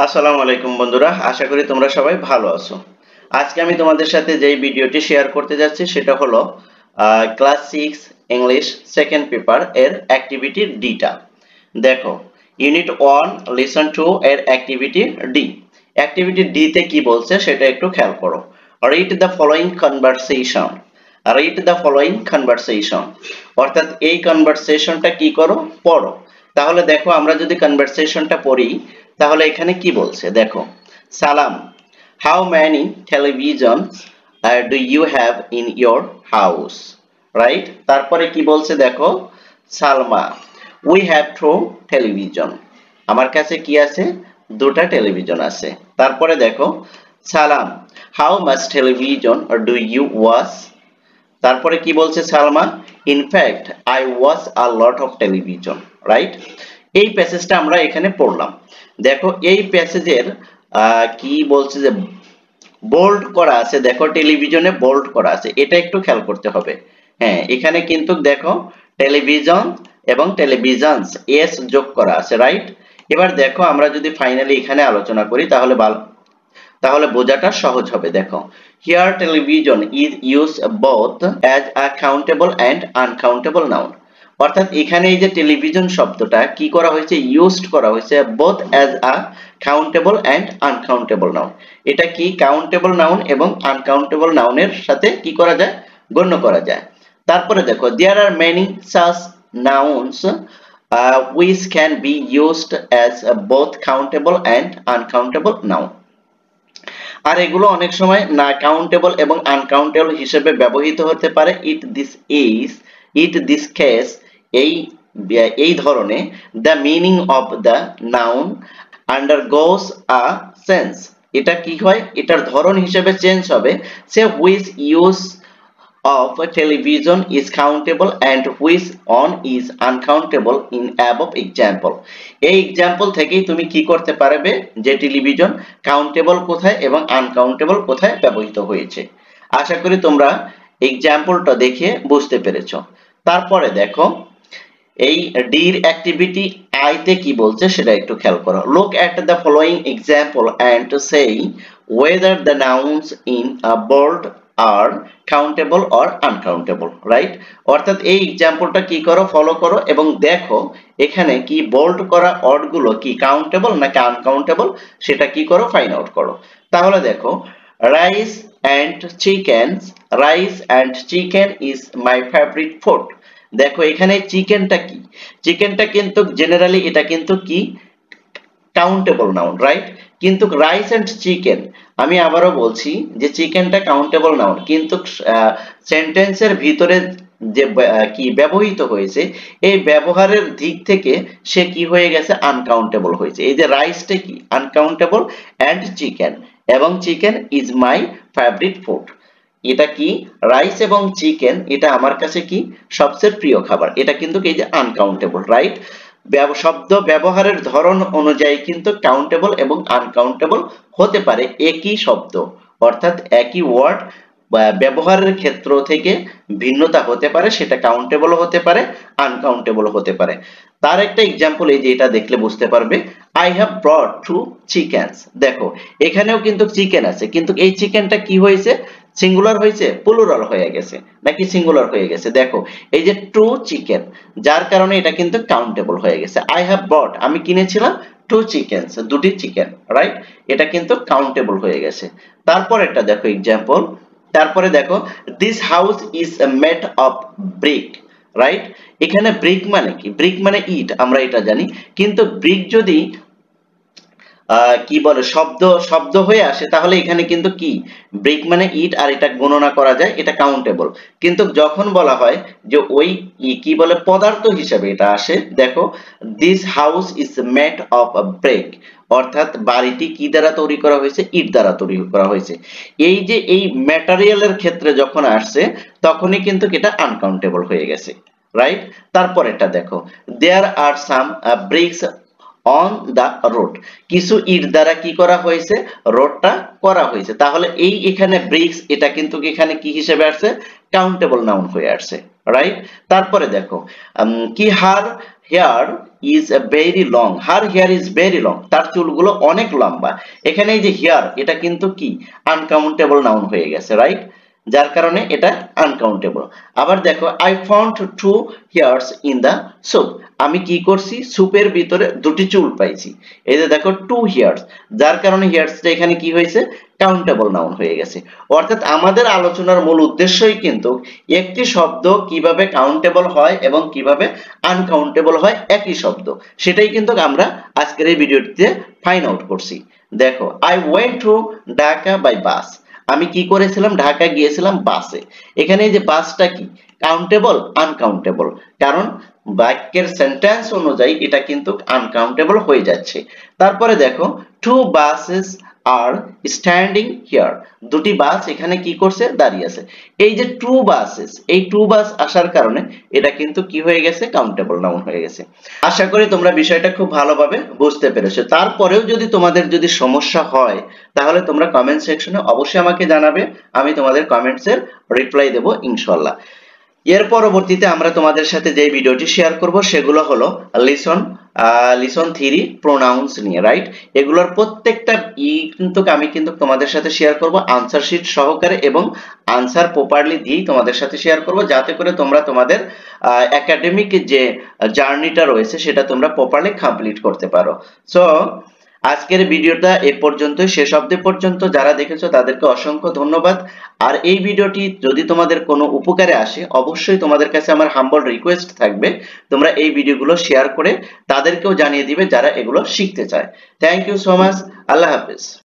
আসসালামু আলাইকুম বন্ধুরা, আশা করি তোমরা সবাই ভালো আছো। আজকে আমি তোমাদের সাথে যেই ভিডিওটি শেয়ার করতে যাচ্ছি সেটা হলো ক্লাস 6 ইংলিশ সেকেন্ড পেপার এর অ্যাক্টিভিটি ডিটা। দেখো, ইউনিট 1 লিসন টু এর অ্যাক্টিভিটি ডি। অ্যাক্টিভিটি ডি তে কি বলছে সেটা একটু খেয়াল করো। Read the following conversation. Read the following conversation অর্থাৎ এই কনভারসেশনটা কি করো, পড়ো। তাহলে দেখো, আমরা যদি কনভারসেশনটা পড়ি তাহলে এখানে কি বলছে দেখো। Salam, how many televisions do you have in your house, right? তারপরে কি বলছে দেখো, Salma, we have two television, আমার কাছে কি আছে, দুটা টেলিভিশন আছে। তারপরে দেখো, Salam, how much television do you watch, তারপরে কি বলছে Salma, in fact I watch a lot of television, right? এই প্যাসেজটা আমরা এখানে পড়লাম। দেখো, এই প্যাসেজের কি বলছে যে বোল্ড করা আছে, দেখো টেলিভিশনে বোল্ড করা আছে, এটা একটু খেয়াল করতে হবে। হ্যাঁ, এখানে কিন্তু দেখো টেলিভিশন এবং টেলিভিশনস এস যোগ করা আছে, রাইট? এবার দেখো, আমরা যদি ফাইনালি এখানে আলোচনা করি তাহলে বোঝাটা সহজ হবে। দেখো, here television is use both as a countable and uncountable noun. অর্থাৎ এখানে এই যে টেলিভিশন শব্দটা কি করা হয়েছে, ইউজড করা হয়েছে both as a countable and uncountable noun. এটা কি কাউন্টেবল নাউন এবং আনকাউন্টেবল নাউনের সাথে কি করা যায়, গণ্য করা যায়। তারপরে দেখো, there are many such nouns which can be used as both countable and uncountable noun। আর এগুলো অনেক সময় না কাউন্টেবল এবং আনকাউন্টেবল হিসেবে ব্যবহৃত হতে পারে। ইট দিস কেস এই ধরনে the meaning of the noun undergoes a change. এটা কি হয়, এটার ধরন হিসেবে চেঞ্জ হবে। সে which use of a television is countable and which on is uncountable in above example। এই এক্সাম্পল থেকেই তুমি কি করতে পারবে যে টেলিভিশন কাউন্টেবল কোথায় এবং আনকাউন্টেবল কোথায় ব্যবহৃত হয়েছে। আশা করি তোমরা এক্সাম্পলটা দেখে বুঝতে পেরেছো। তারপরে দেখো, এই ডির অ্যাক্টিভিটি আই তে কি বলছে সেটা একটু খেয়াল করো। Look at the following example and সেই whether the nouns in a bold are countable or uncountable, right? অর্থাৎ এই এক্সাম্পলটা কি করো, ফলো করো এবং দেখো এখানে কি বোল্ড করা ওয়ার্ড গুলো কি কাউন্টেবল নাকি আনকাউন্টেবল সেটা কি করো, ফাইন্ড আউট করো। তাহলে দেখো, rice and chicken is my favourite food. দেখো এখানে চিকেনটা কি, চিকেনটা কিন্তু জেনারেলি এটা কিন্তু কি কাউন্টেবল নাউন, রাইট? কিন্তু রাইস এন্ড চিকেন, আমি আবারও বলছি যে চিকেনটা কাউন্টেবল নাউন, কিন্তু সেন্টেন্সের ভিতরে যে কি ব্যবহৃত হয়েছে এই ব্যবহারের দিক থেকে সে কি হয়ে গেছে, আনকাউন্টেবল হয়েছে। এই যে রাইসটা কি আনকাউন্টেবল এন্ড চিকেন, এবং chicken is my favourite food, এটা কি রাইস এবং চিকেন এটা আমার কাছে কি সবচেয়ে প্রিয় খাবার, এটা কিন্তু এই যে আনকাউন্টেবল, রাইট? শব্দ ব্যবহারের ধরন অনুযায়ী কিন্তু কাউন্টেবল এবং আনকাউন্টেবল হতে পারে একই শব্দ, অর্থাৎ একই ওয়ার্ড ব্যবহারের ক্ষেত্র থেকে ভিন্নতা হতে পারে, সেটা কাউন্টেবল হতে পারে, আনকাউন্টেবল হতে পারে। তার একটা এক্সাম্পল এই যে এটা দেখলে বুঝতে পারবে, আই হ্যাভ ব্রট 2 চিকেনস। দেখো এখানেও কিন্তু চিকেন আছে, কিন্তু এই চিকেনটা কি হয়েছে, সিঙ্গুলার হয়েছে, প্লুরাল হয়ে গেছে নাকি সিঙ্গুলার হয়ে গেছে। দেখো এই যে 2 চিকেন, যার কারণে এটা কিন্তু কাউন্টেবল হয়ে গেছে। আই হ্যাভ ব্রট, আমি কিনেছিলাম 2 চিকেনস, দুটি চিকেন, রাইট? এটা কিন্তু কাউন্টেবল হয়ে গেছে। তারপর এটা দেখো এক্সাম্পল, তারপরে দেখো, this house is made of brick, right? এখানে ব্রিক মানে কি, ব্রিক মানে ইট, আমরা এটা জানি, কিন্তু ব্রিক যদি কি বলে শব্দ হয়ে আসে তাহলে এখানে কিন্তু কি ব্রিক মানে ইট, আর এটা গণনা করা যায়, এটা কাউন্টেবল। কিন্তু যখন বলা হয় যে ওই কি বলে পদার্থ হিসেবে এটা আসে, দেখো this house is made of brick, অর্থাৎ বাড়িটি কি দ্বারা তৈরি করা হয়েছে, ইট দ্বারা তৈরি করা হয়েছে। এই যে এই ম্যাটেরিয়ালের ক্ষেত্রে যখন আসছে তখনই কিন্তু এটা আনকাউন্টেবল হয়ে গেছে, রাইট? তারপর এটা দেখো, there R some bricks on the road, কিছু ইট দ্বারা কি করা হয়েছে, রোডটা করা হয়েছে। তাহলে এই এখানে ব্রিক্স এটা কিন্তু এখানে কি হিসেবে আসছে, কাউন্টেবল নাউন হয়ে আসছে, রাইট? তারপরে দেখো কি hair is very long, her hair is very long, তার চুলগুলো অনেক লম্বা। এখানে এই যে হেয়ার, এটা কিন্তু কি আনকাউন্টেবল নাউন হয়ে গেছে, রাইট? যার কারণে এটা আনকাউন্টেবল। আবার দেখো, I found 2 hairs in the soup, আমি কি করছি, সুপের ভিতরে দুটি চুল পাইছি। এই যে দেখো 2 hairs, যার কারণে হেয়ারসটা এখানে কি হয়েছে, কাউন্টেবল নাউন হয়ে গেছে। অর্থাৎ আমাদের আলোচনার মূল উদ্দেশ্যই কিন্তু একটি শব্দ কিভাবে কাউন্টেবল হয় এবং কিভাবে আনকাউন্টেবল হয় একই শব্দ, সেটাই কিন্তু আমরা আজকের এই ভিডিওটিতে ফাইন্ড আউট করছি। দেখো, I went to Dhaka by bus, আমি কি করেছিলাম, ঢাকা গিয়েছিলাম বাসে। এখানে এই যে বাসটা কি কাউন্টেবল, আনকাউন্টেবল, কারণ বাক্যের সেন্টেন্স অনুযায়ী এটা কিন্তু আনকাউন্টেবল হয়ে যাচ্ছে। তারপরে দেখো, 2 buses আর স্ট্যান্ডিং হিয়ার, দুটি বাস এখানে কি করছে, দাঁড়িয়ে আছে। এই যে 2 buses, এই 2 বাস আসার কারণে এটা কিন্তু কি হয়ে গেছে, কাউন্টেবল নাউন হয়ে গেছে। আশা করি তোমরা বিষয়টা খুব ভালোভাবে বুঝতে পেরেছো। তারপরেও যদি তোমাদের সমস্যা হয়, তাহলে তোমরা কমেন্ট সেকশনে অবশ্যই আমাকে জানাবে, আমি তোমাদের কমেন্টসের রিপ্লাই দেব ইনশাআল্লাহ। এর পরবর্তীতে আমরা তোমাদের সাথে যে ভিডিওটি শেয়ার করব সেগুলো হলো লিসন 3 প্রোনাউন্স নিয়ে, রাইট? এগুলোর প্রত্যেকটা আমি কিন্তু তোমাদের সাথে শেয়ার করব আনসার শিট সহকারে, এবং আনসার প্রপারলি দিয়েই তোমাদের সাথে শেয়ার করব, যাতে করে তোমরা তোমাদের একাডেমিক যে জার্নিটা রয়েছে সেটা তোমরা প্রপারলি কমপ্লিট করতে পারো। সো আজকের ভিডিওটা এ পর্যন্তই, শেষ অবধি পর্যন্ত যারা দেখেছো তাদেরকে অসংখ্য ধন্যবাদ। আর এই ভিডিওটি যদি তোমাদের কোনো উপকারে আসে, অবশ্যই তোমাদের কাছে আমার হাম্বল রিকোয়েস্ট থাকবে, তোমরা এই ভিডিওগুলো শেয়ার করে তাদেরকেও জানিয়ে দিবে যারা এগুলো শিখতে চায়। থ্যাংক ইউ সো মাচ, আল্লাহ হাফেজ।